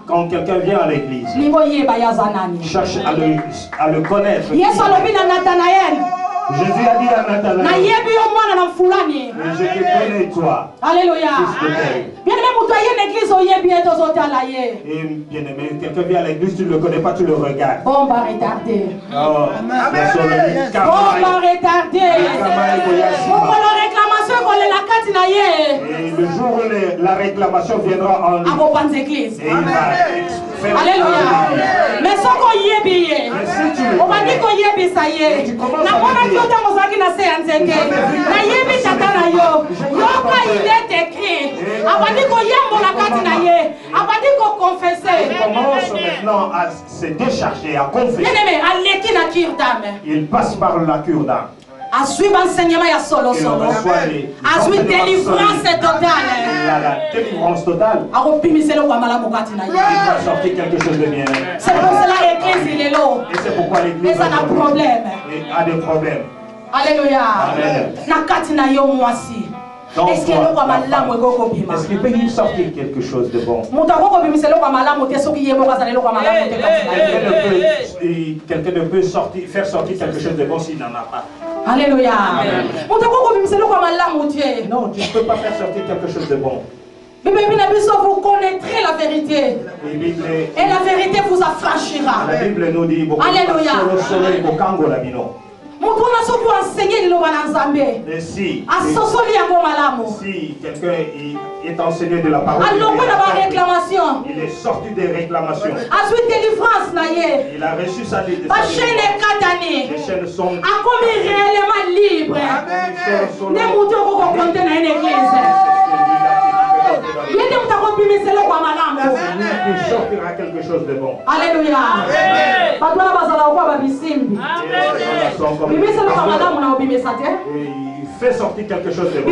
Quand quelqu'un vient à l'église, cherche à le connaître. Jésus a dit à Nathanaël, je te connais toi. Alléluia. Et bien aimé, quelqu'un vient à l'église, tu ne le connais pas, tu le regardes. Bombe à retarder. Oh, bombe à retarder. Et le jour où la réclamation viendra en lui, et il va faire. Alléluia. Mais ce qu'on y est bien, on va dire qu'on y est bien, ça y est. Il est écrit. Il commence maintenant à se décharger, à confesser. Il passe par la cure d'âme. À suivre enseignement, il y a solo. À suivre délivrance totale. La délivrance totale. Il va sortir quelque chose de bien. C'est pour cela que l'église il est là. Et c'est pourquoi l'église a des problèmes. A des problèmes. Alléluia. Est-ce qu'il peut y sortir quelque chose de bon? Quelqu'un ne peut faire sortir quelque chose de bon s'il n'en a pas. Alléluia. Non, tu ne peux pas faire sortir quelque chose de bon. Vous connaîtrez la vérité. Et la vérité vous affranchira. La Bible nous dit alléluia. Et si quelqu'un est enseigné de la parole, il est sorti des réclamations. Il a reçu sa délivrance. Les chaînes sont réellement libres. Il sortira quelque chose de bon. Alléluia. Il fait sortir quelque chose de bon.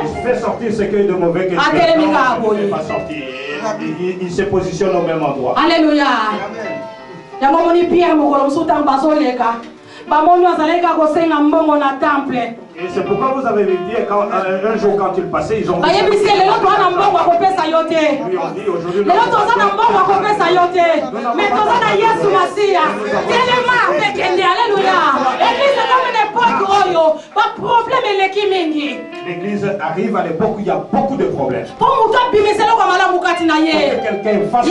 Il fait sortir ce que de mauvais que il ne fait pas sortir. Il se positionne au même endroit. Alléluia. Et c'est pourquoi vous avez vu dire un jour quand ils passaient, ils ont dit aujourd'hui l'église arrive à l'époque où il y a beaucoup de problèmes. quelqu'un fasse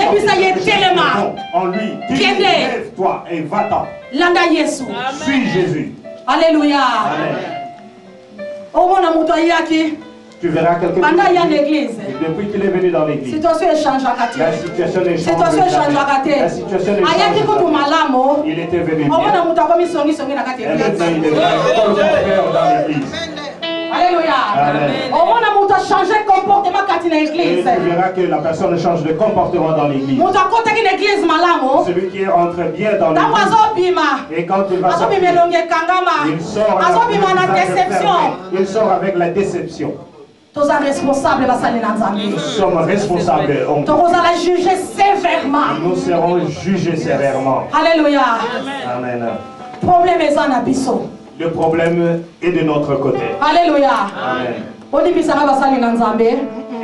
en lui. Lève-toi et va-t'en. Suis Jésus. Alléluia. Tu verras quelqu'un depuis qu'il est venu dans l'église. La situation est changée. La situation est changée. Il était venu bien. Et maintenant il est dans l'église. Alléluia. On a changé de comportement quand il est Et l'église. tu verras que la personne change de comportement dans l'église. Celui qui rentre bien dans l'église. Et quand il va sortir, il sort avec la déception. Nous sommes responsables. Nous serons jugés sévèrement. Alléluia. Amen. Le problème est de notre côté. Alléluia. Amen.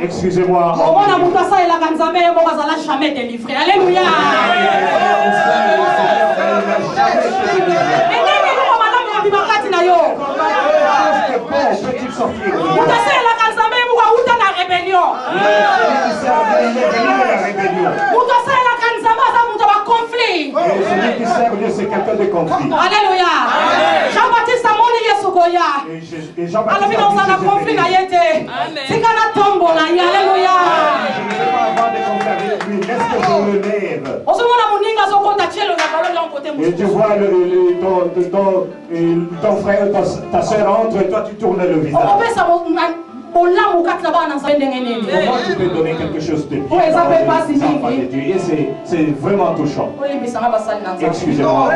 Excusez-moi. Jamais délivré. Alléluia. Peut-il sortir? Celui qui sert Dieu, c'est quelqu'un de conflit. Alléluia. Jean-Baptiste a moni Yesu goya. Et Jean-Baptiste Alors, on a conflit na yete. C'est qu'on a tombé là. Alléluia. Je ne vais pas avoir de conflit avec lui. Laisse que je le lève. Et tu vois ton frère, ta soeur entre et toi tu tournes le visage. Comment tu peux donner quelque chose de bien aux enfants de Dieu? Et c'est vraiment touchant. Excusez-moi.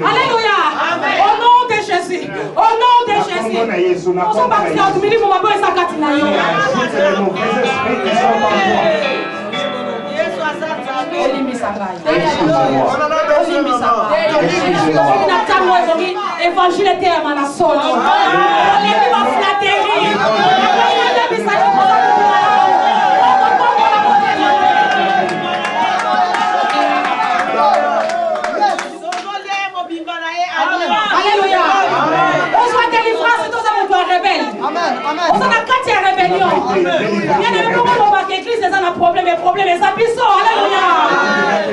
Alléluia. Au nom de Jésus. Au nom de Jésus. Nous sommes partis à Doumini pour ma bonne Sakatinayo. Évangile était à Manasolo. Alléluia. On soit délivrance, tout ça mon doigt rebelle. On s'en a quatre rébellion. Bien évidemment, on va que l'église a un problème, les problèmes, les abysses. Alléluia.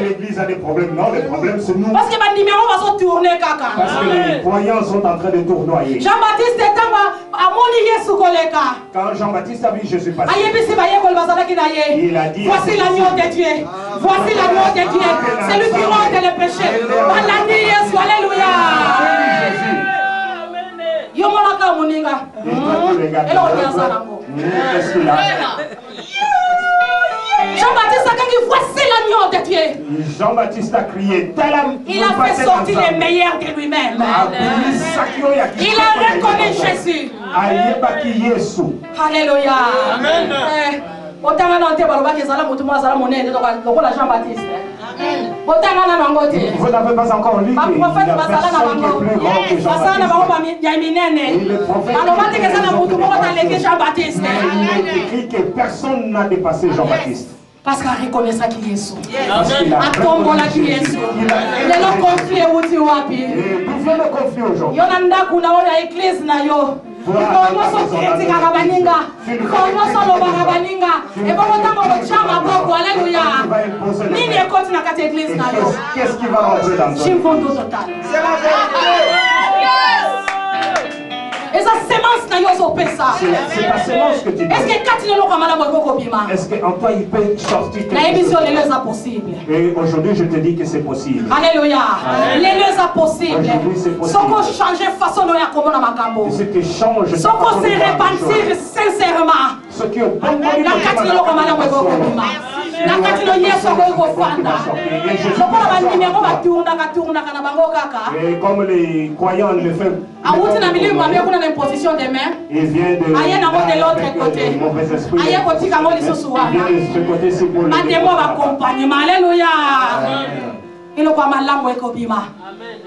L'église a des problèmes. Non, le problème c'est nous. Parce que ma numéro va se tourner, caca. Parce que les croyants sont en train de tournoyer. Jean-Baptiste est à moni Yesu koleka. Quand Jean-Baptiste a vu Jésus passer, il a dit, voici l'agneau de Dieu. Voici l'agneau de Dieu. C'est lui qui ôte les péchés. Yesu, alléluia. Yomolaka muninga. Qu'est-ce qu'il a? Jean-Baptiste a dit, voici l'agneau de Dieu. Jean-Baptiste a crié, il a fait sortir les meilleurs de lui-même. Il a reconnu Jésus. Alléluia. Amen. Vous n'avez pas encore lu que la personne qui est plus grande que Jean-Baptiste. Il est écrit que personne n'a dépassé Jean-Baptiste. Parce qu'il a reconnu ça qui est Jésus. A tombola qui est Jésus. Il est le conflit où tu es. D'où vient le conflit aujourd'hui? Yonanda kuna oya église na yo. Comment sont critique à Rabaninga? Comment sont le Rabaninga? Et comment t'as mon chama boko? Alléluia. Nini écoute na kat église na yo. Qu'est-ce qui va rentrer dans toi? Chimfondo total. C'est la vérité. Et sa sémence na yo so pesa. C'est ta sémence que tu dis. Est-ce que quand il loka mala boko bima? Est-ce qu'en toi il peut sortir quelque chose? La émission les leus possible. Et aujourd'hui je te dis que c'est possible. Alléluia. Les leus possible. Aujourd'hui c'est possible. Soko changer façon de ya komona makambo. Ce qui change. Soko se repentir sincèrement. Ce qui est bon. La quand il loka mala boko bima. La quand il yeso boko fanda. Soko la numéro va tourner kana bango kaka. Et comme les croyants le font. Awuti na milieu mwa kuna na imposition des mains. Il vient de. Aïe na de l'autre côté. Aïe côté kamo li sosuwa. Ce côté c'est pour. Mademo va accompagnement. Alléluia. Il ko malambo eko bima.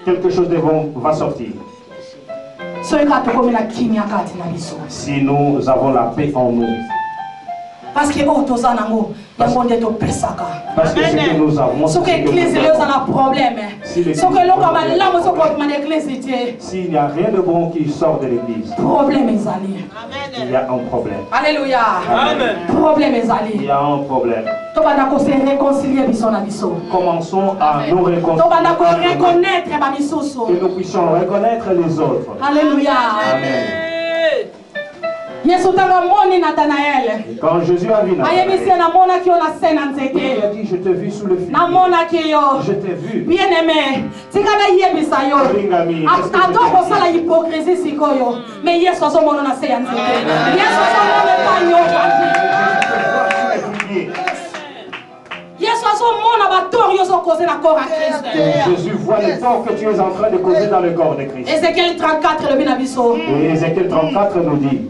Quelque chose de bon va sortir. So eka to komela kimya kati na biso. Si nous avons la paix en nous. Parce que oh tozanango yango nde topesaka. Parce que ce que nous avons, Ce que l'église est un problème. Ce que l'on a là, ce que l'église était. S'il n'y a rien de bon qui sort de l'église, Problème est allé. il y a un problème. Alléluia. Amen. Problème est Il allé. y a un problème. Tobanda se réconcilier biso na biso. Commençons à nous Tobanda ko réconcilier reconnaître ba bisoso. et nous puissions reconnaître les autres. Alléluia. Amen. Yesu tanga moni Nathanaël. Et quand Jésus a vu Ayebisi Nathanaël, na mona ki ona scène il nzete. a dit, je t'ai vu sous le fil. Na mona ki yo. Je t'ai vu. Bien aimé. Tika na yebisa yo. Ringami, est-ce que Ato je ko t'ai sala vu? hypocrisie sikoyo. Mais Yesu aso mona na scène nzete. Yesu aso mona pa yo bandi. Yesu aso mona ba tor yo so causer na corps à Christ. Jésus voit le tort que tu es en train de causer dans le corps de Christ. Ézéchiel 34 le binabiso. Et Ézéchiel 34 nous dit,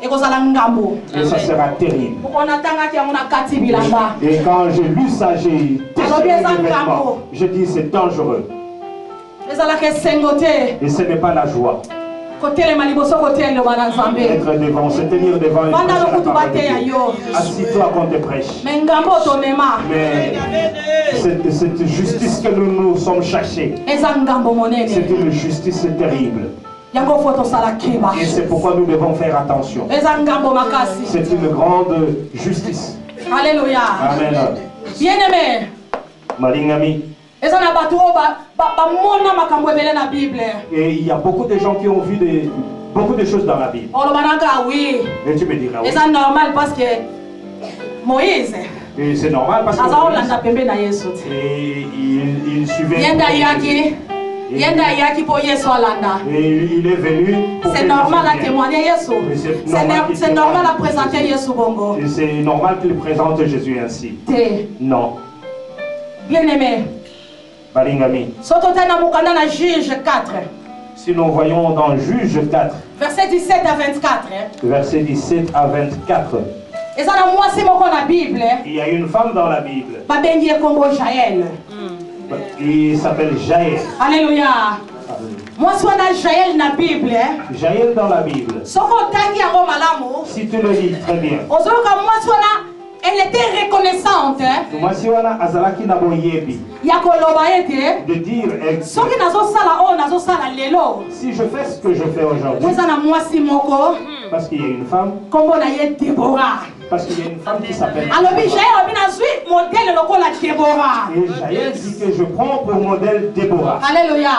Et kozala ngambo. et ça sera terrible. On attend qu'il y a mon akati bilanga. Et quand j'ai lu ça, j'ai Alors, bien, ça, l'événement. Je dis c'est dangereux. Ezala ke sengote. Et ce n'est pas la joie. Côté les maliboso côté le banazambe. Être devant, se tenir devant et Banda prêcher la lokutu parole de bate ya Dieu. yo. Assis-toi quand tu prêches. Mais ngambo tonema. Mais cette justice que nous nous sommes cherchés, Eza ngambo c'est monene. une justice terrible. Yango foto sala kiba. Et c'est pourquoi nous devons faire attention. Eza ngambo makasi. C'est une grande justice. Alléluia. Amen. Bien-aimé. Malingami. Eza na bato ba mona makambo ebele na Bible. Et il y a beaucoup de gens qui ont vu beaucoup de choses dans la Bible. On le banaka oui. Et tu me diras oui. Eza normal parce que Moïse Et c'est normal parce que aza olanda pembe na Yesu. et il suivait. Yenda yaki. Yenda yaki po Yesu alanda. Et il est venu. pour C'est que normal Jésus à vienne. témoigner Yesu. Et C'est normal à présenter Yesu bongo. Et c'est normal qu'il présente Jésus ainsi. Te. Non. Bien-aimé. Balingami. Soto tena mukanda na Juge 4. Si nous voyons dans Juge 4, Verset 17 à 24. versets 17 à 24, Eza na mwasi moko na Bible. il y a une femme dans la Bible. Babengi ye kombo Jaël. Il s'appelle Jaël. Alléluia. Mwasi wana Jaël na Bible. Jaël dans la Bible. Soko tangi yango malamu. Si tu le lis très bien. Ozoyoka mwasi wana elle était reconnaissante. Mwasi wana azalaki na boyebi Ya koloba ete. de dire Soki nazosala o nazosala lelo. si je fais ce que je fais aujourd'hui, Eza na mwasi moko. parce qu'il y a une femme, Kombo na ye Déborah. parce qu'il y a une femme qui s'appelle Alobi Jaël obi nazwi modèle lokola Déborah. et Jaël dit que je prends pour modèle Déborah. Alléluia.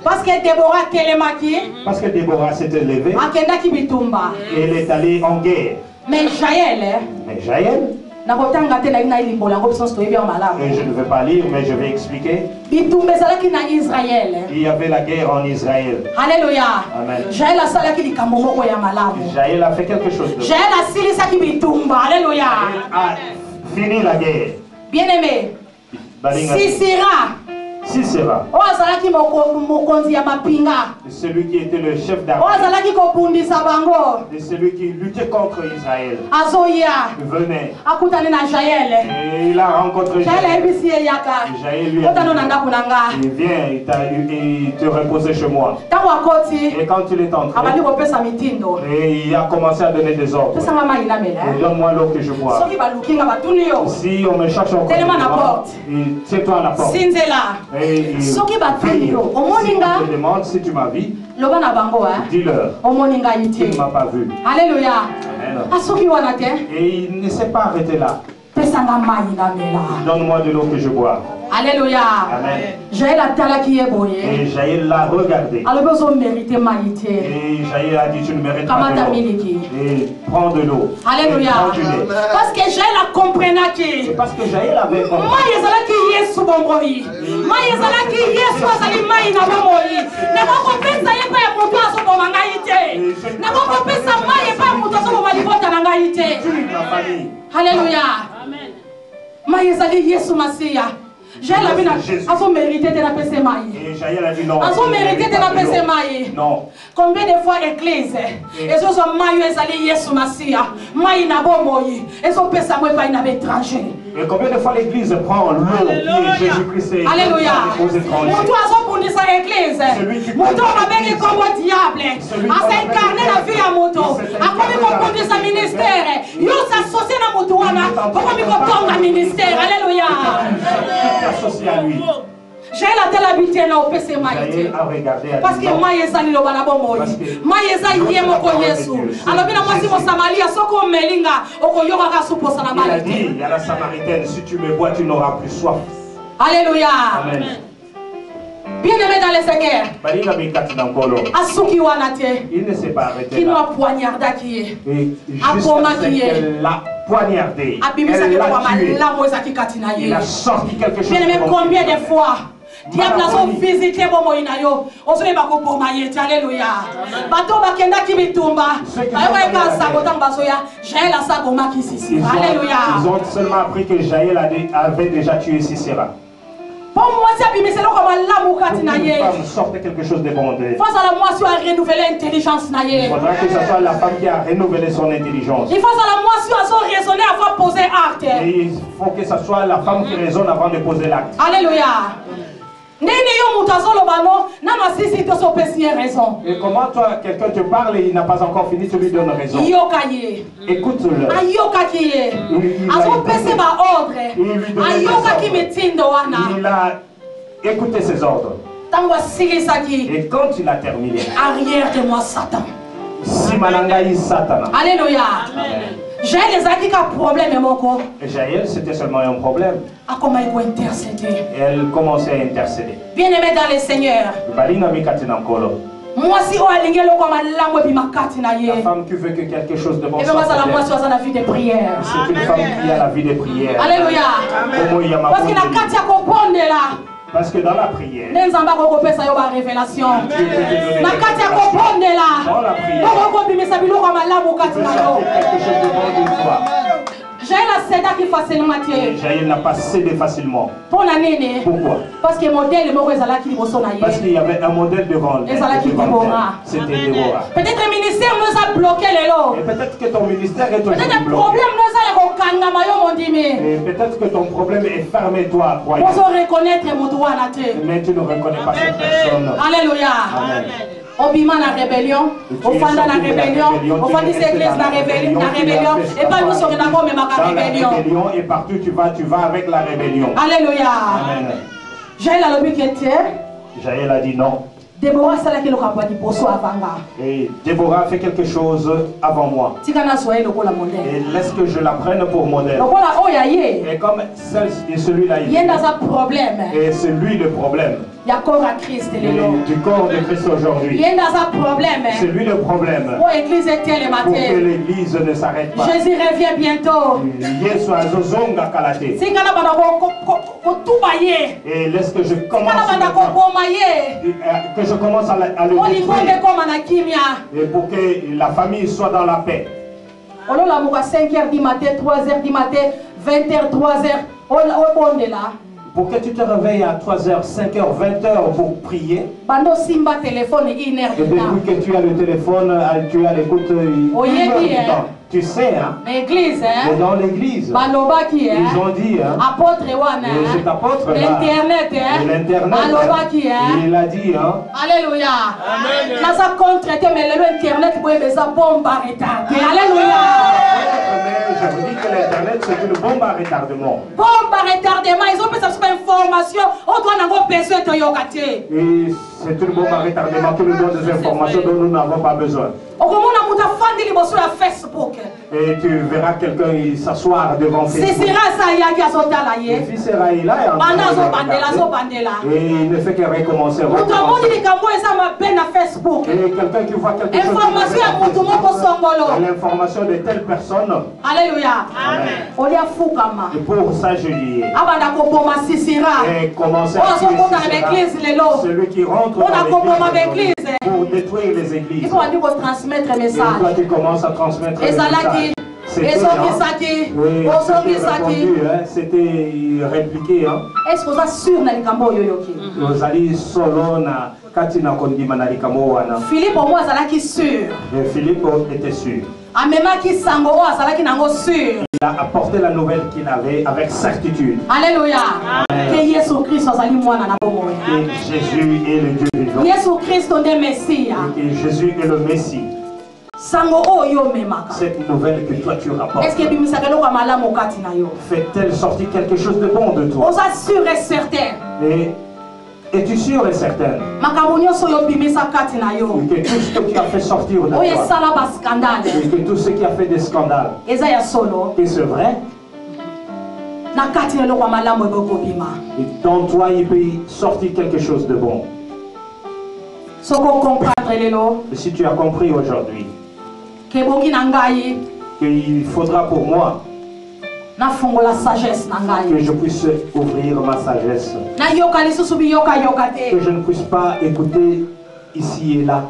Parce que Déborah telemaki Parce que Déborah s'était levée akendaki bitumba. et elle est allée en guerre. Mais Jaël Mais Jaël, nakotanga te na limbola ngo biso toyebi ya malamu. et je ne vais pas lire, mais je vais expliquer. Bitumba ezalaki na Israël. Il y avait la guerre en Israël. Alléluia. Amen. Jaël asalaki likambo moko ya malamu. Jaël a fait quelque chose de Jaël asilisaki bitumba. Alléluia. a fini la guerre. Bien-aimé. Balinga. Sisera, O azalaki mokonzi ya mapinga. celui qui était le chef O d'armée, azalaki kobundisa bango. et celui qui luttait contre Israël, Azoya. venait Akutani na Jaël. et il a rencontré Jaël Jaël. ayebisi ye yaka. Jaël lui a Otano na ndako na nga. dit, viens, il te reposait chez moi. Ntango akoti Et quand il est entré, abandi kopesa mitindo. et il a commencé à donner des ordres. Pesanga mai namela. Et donne-moi l'eau que je bois. Soki baluki nga batuni yo. Si on me cherche encore, Tellement à la porte. tiens-toi à la porte. Sinzela. Et Soki batuni veille. yo. Si Omoni nga on te demande si tu m'as vu, loba na bango dis-leur, omoni nga tu yite. ne m'as pas vu. Alléluia. Amen. Asoki wana te. Et il ne s'est pas arrêté là. Pesanga mai namela. Donne-moi de l'eau que je bois. Alléluia. Amen. Jaël atalaki ye Et boye. Jaël l'a regardé. Alobi ozomérite mai te. Et Jaël a dit, tu ne mérites pas Kamata de l'eau. miliki. Et prends de l'eau. Alléluia. Et prends du lait. Parce que Jaël comprenaki. C'est parce que Jaël avait compris. Mai ezalaki Yesu bomboyi. Mai ezalaki Yesu azali mai na bomboyi. Nakokopesa ye pa ya moto azoboma ngai te. Nakokopesa mai pa ya moto azoboma libota na ngai te. Tue la famille. Alléluia. Mai ezali Yesu Masiya. Jaël abina azo mérité de la pese mai. Et Jaël a dit non. Azo tu ne mérité mérites de la pas de pese l'eau. mai. Non. Combien de fois église ezozo mai ezali Yesu Masiya. Mai na bomboyi. Ezo pesa moi pa na étranger. Et combien de fois l'église prend l'eau qui est Jésus-Christ et Alléluia. aux étrangers? Mutu azobundisa église. Celui qui Mutu prend ababengi kombo diable. Celui qui Asa incarné la vie ya moto. Akomi okonduisa ministère yo s'associe na motu wana okomi kotonga ministère. Alléluia. Associé à lui. J'ai la telle habitude là au PC maïté. Parce que maïeza ni loba na bomoi. Maïeza yé moko Yesu. Alors bien moi si mon Samaria soko melinga okoyoka ka suposa na Il a malite. dit, il y a la Samaritaine, si tu me bois, tu n'auras plus soif. Alléluia. Amen. Bien-aimé dans le Seigneur. Asuki wanate. Il ne s'est pas arrêté Qui nous là. a poignardé qui est. Et jusqu'à ce qu'elle l'a poignardé. Elle l'a tué. Il a sorti quelque chose. Bien-aimé, combien de fois diable a visité bomo inayo. Osone bako pomaye. Alléluia. Bato bakenda ki bitumba. Ayo ka sabota mbasoya. Jaël a sa goma ki sisi. Alléluia. Ils ont seulement appris que Jaël avait déjà tué Sisera. Pour moi, c'est une femme sortait quelque chose de bon. Il faut à la moisson à renouveler l'intelligence. Il faudra que ce soit la femme qui a renouvelé son intelligence. Il faut à la moisson à raisonner avant de poser acte. Et il faut que ce soit la femme qui raisonne avant de poser l'acte. Alléluia. Et comment toi, quelqu'un te parle et il n'a pas encore fini, tu lui donnes raison. Écoute-le. Il a écouté ses ordres. Et quand il a terminé, arrière de moi Satan. Simanangaï Satan. Alléluia. Jaël les a dit qu'un problème est mon corps. Jaël, c'était seulement un problème. Ah, comment il faut intercéder. Elle commençait à intercéder. Bien-aimé dans le Seigneur. Moi si on a la femme qui veut que quelque chose de bon soit. C'est une vie de prière. C'est une femme qui a la vie de prière. Alléluia. Parce qu'il a Katia comprendre là. Parce que dans la prière, Dieu peut te donner révélation. Dans la prière, Jaël a cédé facilement. Jaël n'a pas cédé facilement. Pourquoi? Parce qu'il y avait un modèle devant elle. C'était Déborah. Peut-être le ministère nous a bloqué les lots. Et peut-être que ton ministère est toujours peut-être bloqué. Et peut-être que ton problème est fermé toi. Mais tu ne reconnais pas cette personne. Alléluia. Amen. Obima na rébellion, Ofanda na rébellion, Ofanda l'église na rébellion, et pas nous sommes d'accord mais ma rébellion. Et partout tu vas avec la rébellion. Alléluia. Amen. Jaël a le Jaël a dit non. Déborah c'est qui le capable de poser avant. Et Déborah fait quelque chose avant moi. Et laisse que je la prenne pour modèle. Et comme celui-là, il y a un problème. Et c'est lui le problème. Il y a corps à Christ du corps de Christ aujourd'hui. Il y a un problème. C'est lui le problème. Pour l'église était le matin. Pour que l'église ne s'arrête pas. Jésus revient bientôt. Et laisse que je commence à le détruire. Et pour que la famille soit dans la paix. On a 5h du matin, 3h du matin, 20h, 3h. On est là. Pour que tu te réveilles à 3h, 5h, 20h pour prier. Et depuis que tu as le téléphone, tu as l'écoute. Tu sais, hein? L'église, hein? Mais dans l'église, ils ont dit, hein? Apôtre, cet apôtre là, l'internet, hein? Il a dit, hein? Alléluia. Nous avons contraité, mais l'internet, vous avez besoin de bombe à retarder. Alléluia. Mais je vous dis que l'internet, c'est une bombe à retardement. Bombe à retardement, ils ont besoin d'informations. On doit avoir besoin de yogaté. Et c'est une bombe à retardement qui nous donne des informations dont nous n'avons pas besoin. Et tu verras quelqu'un s'asseoir devant Facebook. Et il ne fait que recommencer. Et quelqu'un qui voit quelque chose, l'information de telle personne. Alléluia. Amen. Et pour ça je dis, et commencer à tuer celui qui rentre dans l'église pour détruire les églises. Il faut transmettre le message. Et toi tu commences à transmettre le message. C'était répliqué. Est-ce que vous êtes sûr na likambo yoyoki? Philippe au moins azalaki sûr. Philippe était sûr. Amemaki sango o azalaki nango sûr. Il a apporté la nouvelle qu'il avait avec certitude. Alléluia. Que Jésus Christ azali mwana na bomo. Que Jésus est le Dieu vivant. Jésus Christ est le Messie. Que Jésus est le Messie. Cette nouvelle que toi tu rapportes fait-elle sortir quelque chose de bon de toi? Et es-tu sûr et certaine que tout ce que tu as fait sortir de toi, et que tout ce qui a fait des scandales, et c'est vrai, et dans toi il peut sortir quelque chose de bon. Et si tu as compris aujourd'hui qu'il faudra pour moi que je puisse ouvrir ma sagesse, que je ne puisse pas écouter ici et là,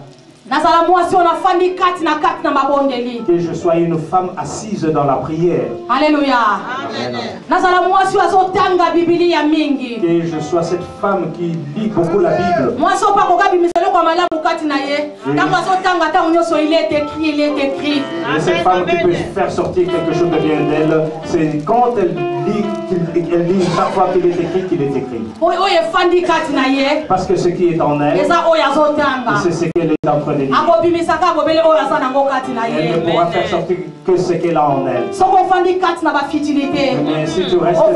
que je sois une femme assise dans la prière. Alléluia. Que je sois cette femme qui lit beaucoup la Bible. Et cette femme qui peut faire sortir quelque chose de bien d'elle, c'est quand elle lit chaque fois qu'il est écrit qu'il est écrit. Parce que ce qui est en elle, c'est ce qu'elle est en train de lire. Elle ne pourra faire sortir que ce qu'elle a en elle. Mais si tu restes dans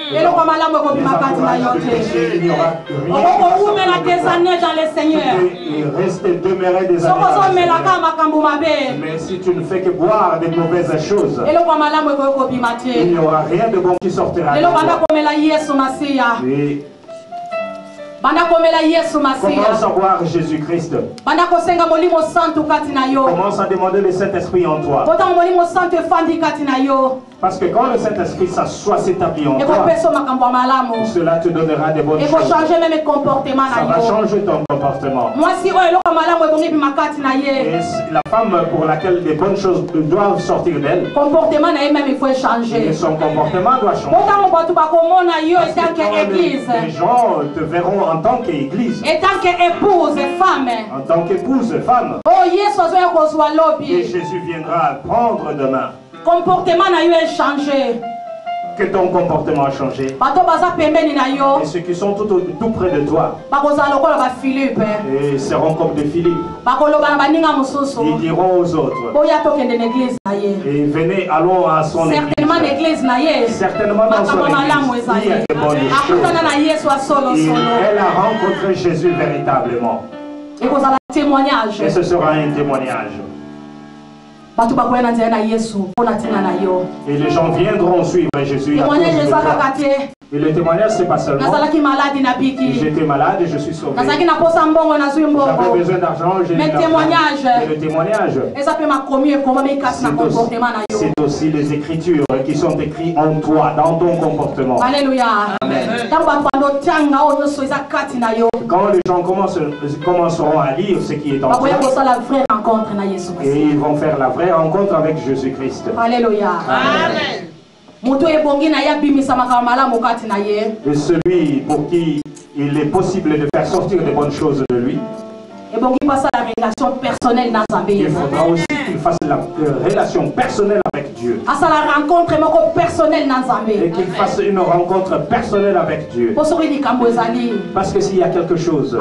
il n'y aura rien il reste demeurer des années. Mais si tu ne fais que boire des mauvaises choses, il n'y aura rien de bon qui sortira de toi. Commence à voir Jésus-Christ. Commence à demander le Saint-Esprit en toi. Parce que quand le Saint-Esprit s'assoit, s'établit en toi, cela te donnera des bonnes choses. Ça va changer ton comportement. Et la femme pour laquelle les bonnes choses doivent sortir d'elle, et son comportement doit changer. Les gens te verront en tant qu'église, en tant qu'épouse et femme. En tant qu'épouse et femme. Et Jésus viendra prendre demain. Comportement n'a eu changé. Que ton comportement a changé. Et ceux qui sont tout près de toi, et seront comme des Philippe. Ils diront aux autres, et venez, allons à son église. Certainement dans son église, il y a des bonnes choses. Et elle a rencontré Jésus véritablement. Et ce sera un témoignage. Et les gens viendront suivre Jésus. Et le témoignage, c'est pas seulement j'étais malade et je suis sauvé. J'avais besoin d'argent, j'ai eu l'argent. Et le témoignage, c'est aussi les écritures qui sont écrites en toi, dans ton comportement. Alléluia. Amen. Quand les gens commenceront à lire ce qui est en toi, et ils vont faire la vraie rencontre avec Jésus-Christ. Alléluia. Amen. Et celui pour qui il est possible de faire sortir des bonnes choses de lui, il faudra aussi qu'il fasse la relation personnelle avec Dieu. Et qu'il fasse une rencontre personnelle avec Dieu. Parce que s'il y a quelque chose,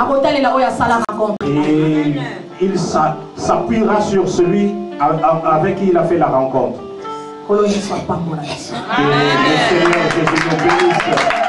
et il s'appuiera sur celui avec qui il a fait la rencontre. Que le Seigneur Jésus nous bénisse.